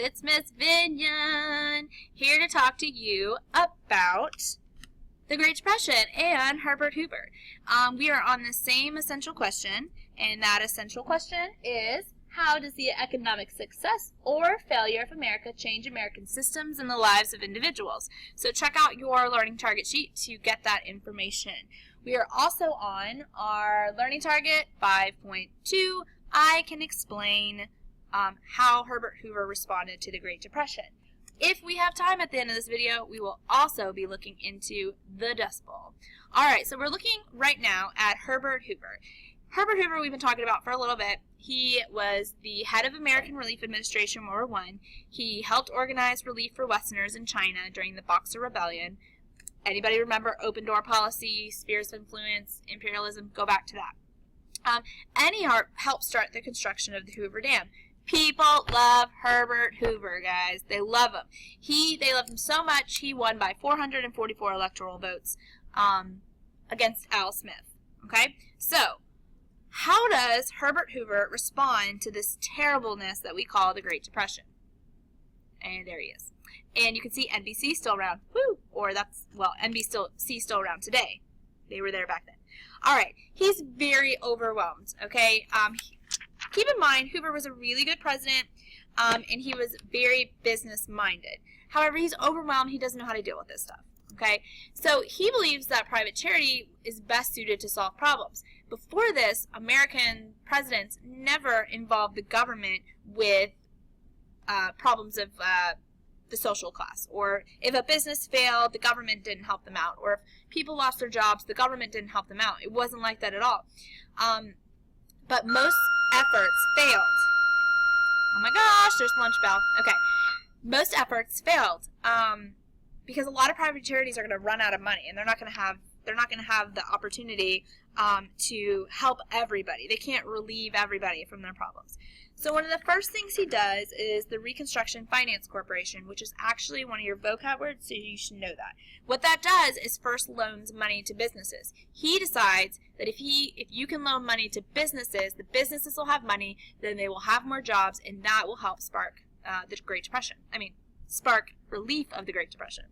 it's Miss Vinyan, here to talk to you about the Great Depression and Herbert Hoover. We are on the same essential question, and that essential question is, how does the economic success or failure of America change American systems and the lives of individuals? So check out your learning target sheet to get that information. We are also on our learning target 5.2, I can explain how Herbert Hoover responded to the Great Depression. If we have time at the end of this video, we will also be looking into the Dust Bowl. Alright, so we're looking right now at Herbert Hoover. Herbert Hoover we've been talking about for a little bit. He was the head of American Relief Administration World War I. He helped organize relief for Westerners in China during the Boxer Rebellion. Anybody remember open door policy, spheres of influence, imperialism? Go back to that. And he helped start the construction of the Hoover Dam. People love Herbert Hoover, guys. They love him. They loved him so much, he won by 444 electoral votes against Al Smith. Okay? So, how does Herbert Hoover respond to this terribleness that we call the Great Depression? And there he is. And you can see NBC still around. Woo! Or that's, well, NBC still around today. They were there back then. Alright, he's very overwhelmed, okay? Keep in mind, Hoover was a really good president, and he was very business-minded. However, he's overwhelmed. He doesn't know how to deal with this stuff, okay? So he believes that private charity is best suited to solve problems. Before this, American presidents never involved the government with problems of the social class. Or if a business failed, the government didn't help them out. Or if people lost their jobs, the government didn't help them out. It wasn't like that at all. But most efforts failed. Oh my gosh, there's the lunch bell. Okay. Most efforts failed because a lot of private charities are going to run out of money, and they're not going to have the opportunity to help everybody. They can't relieve everybody from their problems. So one of the first things he does is the Reconstruction Finance Corporation, which is actually one of your vocab words, so you should know that. What that does is first loans money to businesses. He decides that if you can loan money to businesses, the businesses will have money, then they will have more jobs, and that will help spark the Great Depression. Spark relief of the Great Depression.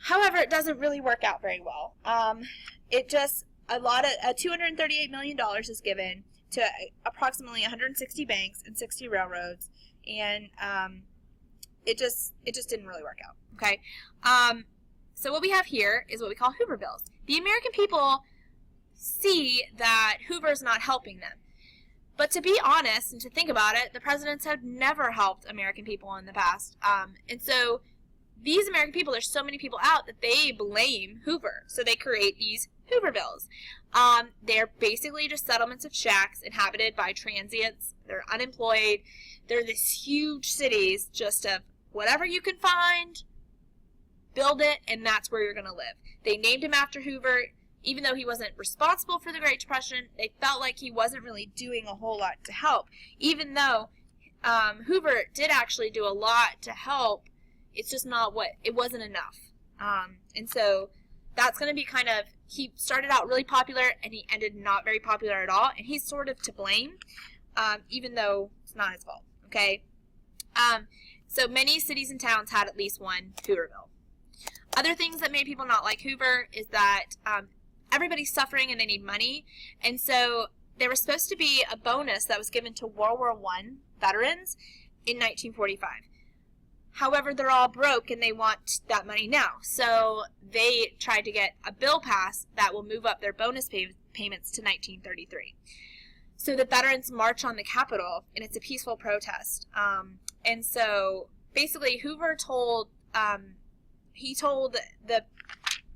However, it doesn't really work out very well. $238 million is given to approximately 160 banks and 60 railroads, and it just didn't really work out. Okay, so what we have here is what we call Hoover bills. The American people see that Hoover's not helping them, but to be honest and to think about it, the presidents have never helped American people in the past, and so these American people, there's so many people out that they blame Hoover, so they create these Hoover bills. They're basically just settlements of shacks inhabited by transients. They're unemployed. They're these huge cities just of whatever you can find, build it, and that's where you're going to live. They named him after Hoover. Even though he wasn't responsible for the Great Depression, they felt like he wasn't really doing a whole lot to help. Even though Hoover did actually do a lot to help, it's just it wasn't enough. And so that's going to be he started out really popular and he ended not very popular at all, and he's sort of to blame, even though it's not his fault, okay? So many cities and towns had at least one Hooverville. Other things that made people not like Hoover is that everybody's suffering and they need money, and so there was supposed to be a bonus that was given to World War I veterans in 1945. However, they're all broke and they want that money now. So they tried to get a bill passed that will move up their bonus payments to 1933. So the veterans march on the Capitol, and it's a peaceful protest. And so basically Hoover told the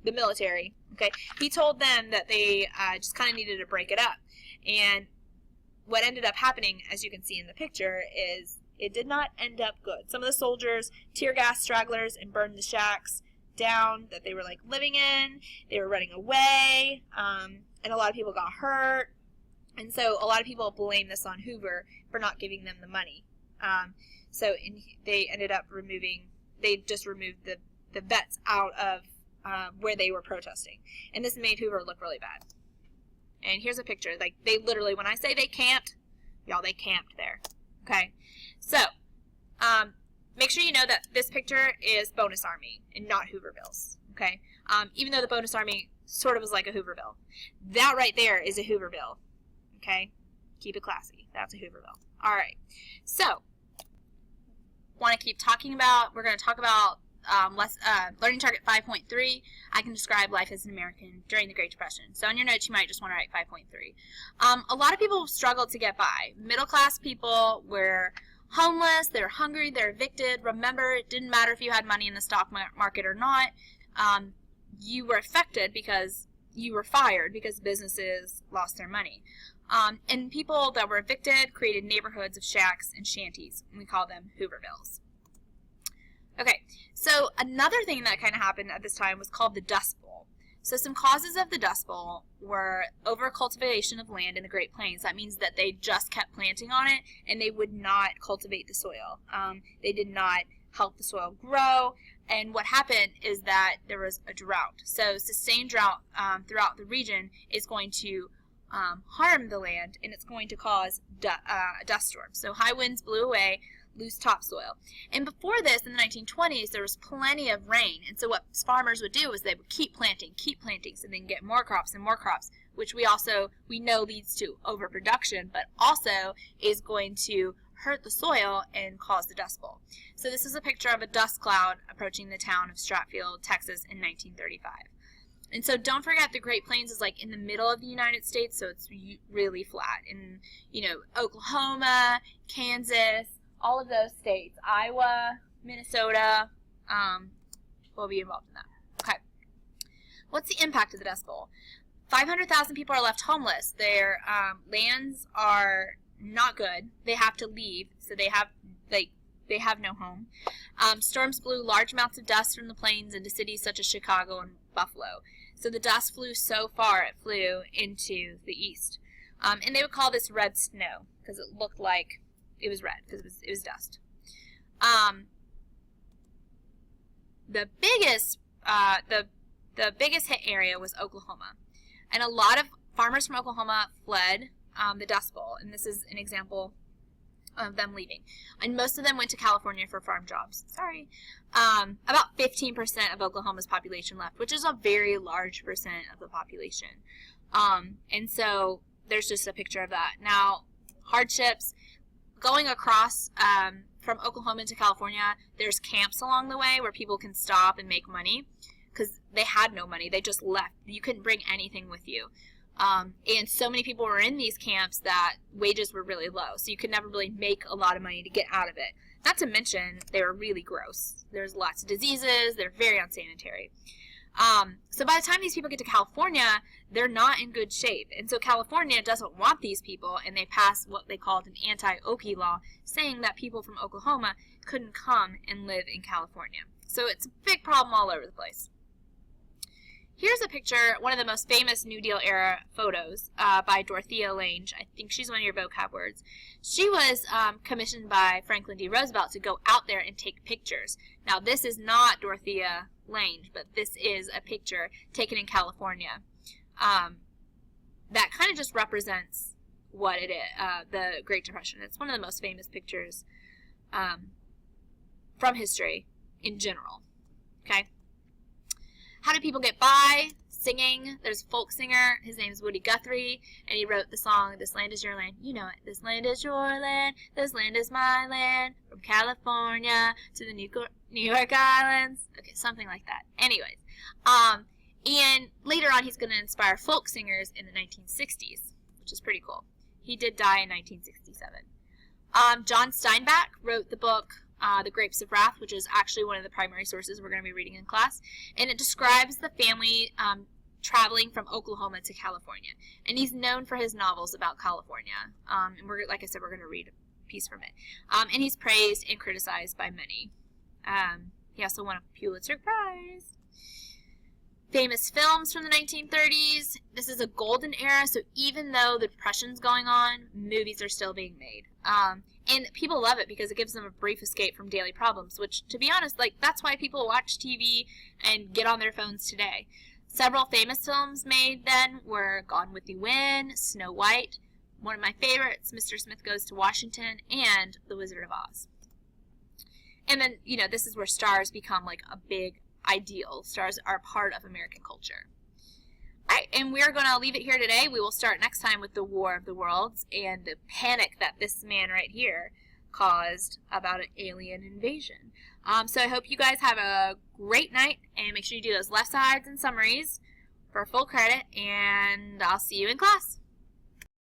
military, okay, he told them that they just kind of needed to break it up. And what ended up happening, as you can see in the picture, is it did not end up good. Some of the soldiers tear gassed stragglers and burned the shacks down that they were living in. They were running away, and a lot of people got hurt. And so a lot of people blame this on Hoover for not giving them the money. They ended up removed the vets out of where they were protesting. And this made Hoover look really bad. And here's a picture. They literally, when I say they camped, y'all, they camped there. Okay? So, Make sure you know that this picture is Bonus Army and not Hoovervilles, okay? Even though the Bonus Army sort of was like a Hooverville. That right there is a Hooverville, okay? Keep it classy. That's a Hooverville. All right. So, want to keep talking about, we're going to talk about Learning Target 5.3. I can describe life as an American during the Great Depression. So on your notes, you might just want to write 5.3. A lot of people struggled to get by. Middle class people were homeless, they're hungry, they're evicted. Remember, it didn't matter if you had money in the stock market or not. You were affected because you were fired because businesses lost their money. And people that were evicted created neighborhoods of shacks and shanties, and we call them Hoovervilles. Okay, so another thing that kind of happened at this time was called the Dust Bowl. So some causes of the Dust Bowl were overcultivation of land in the Great Plains. That means that they just kept planting on it and they would not cultivate the soil. They did not help the soil grow. And what happened is that there was a drought. So sustained drought throughout the region is going to harm the land, and it's going to cause a dust storm. So high winds blew away loose topsoil. And before this, in the 1920s, there was plenty of rain. And so what farmers would do is they would keep planting, so they can get more crops and more crops, which we know leads to overproduction, but also is going to hurt the soil and cause the Dust Bowl. So this is a picture of a dust cloud approaching the town of Stratfield, Texas in 1935. And so don't forget the Great Plains is like in the middle of the United States, so it's really flat. In, Oklahoma, Kansas, all of those states, Iowa, Minnesota, will be involved in that. Okay. What's the impact of the Dust Bowl? 500,000 people are left homeless. Their lands are not good. They have to leave, so they have no home. Storms blew large amounts of dust from the plains into cities such as Chicago and Buffalo. So the dust flew so far it flew into the east. And they would call this red snow because it looked like it was red because it was dust. The biggest hit area was Oklahoma, and a lot of farmers from Oklahoma fled the Dust Bowl, and this is an example of them leaving. And most of them went to California for farm jobs. Sorry. About 15% of Oklahoma's population left, which is a very large percent of the population. And so there's just a picture of that. Now, hardships. Going across from Oklahoma to California, there's camps along the way where people can stop and make money because they had no money. They just left. You couldn't bring anything with you. And so many people were in these camps that wages were really low, so you could never really make a lot of money to get out of it. Not to mention, they were really gross. There's lots of diseases. They're very unsanitary. So by the time these people get to California, they're not in good shape. And so California doesn't want these people, and they pass what they called an anti-Okie law, saying that people from Oklahoma couldn't come and live in California. So it's a big problem all over the place. Here's a picture, one of the most famous New Deal era photos by Dorothea Lange. I think she's one of your vocab words. She was commissioned by Franklin D. Roosevelt to go out there and take pictures. Now, this is not Dorothea Lange, but this is a picture taken in California. That kind of just represents what it is, the Great Depression. It's one of the most famous pictures from history in general. Okay? How do people get by? Singing. There's a folk singer. His name is Woody Guthrie, and he wrote the song, "This Land Is Your Land." You know it. This land is your land. This land is my land. From California to the New York Islands. Okay, something like that. Anyways. And later on, he's going to inspire folk singers in the 1960s, which is pretty cool. He did die in 1967. John Steinbeck wrote the book The Grapes of Wrath, which is actually one of the primary sources we're going to be reading in class. And it describes the family traveling from Oklahoma to California. And he's known for his novels about California. And like I said, we're going to read a piece from it. And he's praised and criticized by many. He also won a Pulitzer Prize. Famous films from the 1930s. This is a golden era, so even though the Depression's going on, movies are still being made. And people love it because it gives them a brief escape from daily problems, which, to be honest, that's why people watch TV and get on their phones today. Several famous films made then were Gone with the Wind, Snow White, one of my favorites, Mr. Smith Goes to Washington, and The Wizard of Oz. And then, you know, this is where stars become like a big ideal. Stars are part of American culture. All right, and we're going to leave it here today. We will start next time with the War of the Worlds and the panic that this man right here caused about an alien invasion. So I hope you guys have a great night, and make sure you do those left sides and summaries for full credit, and I'll see you in class.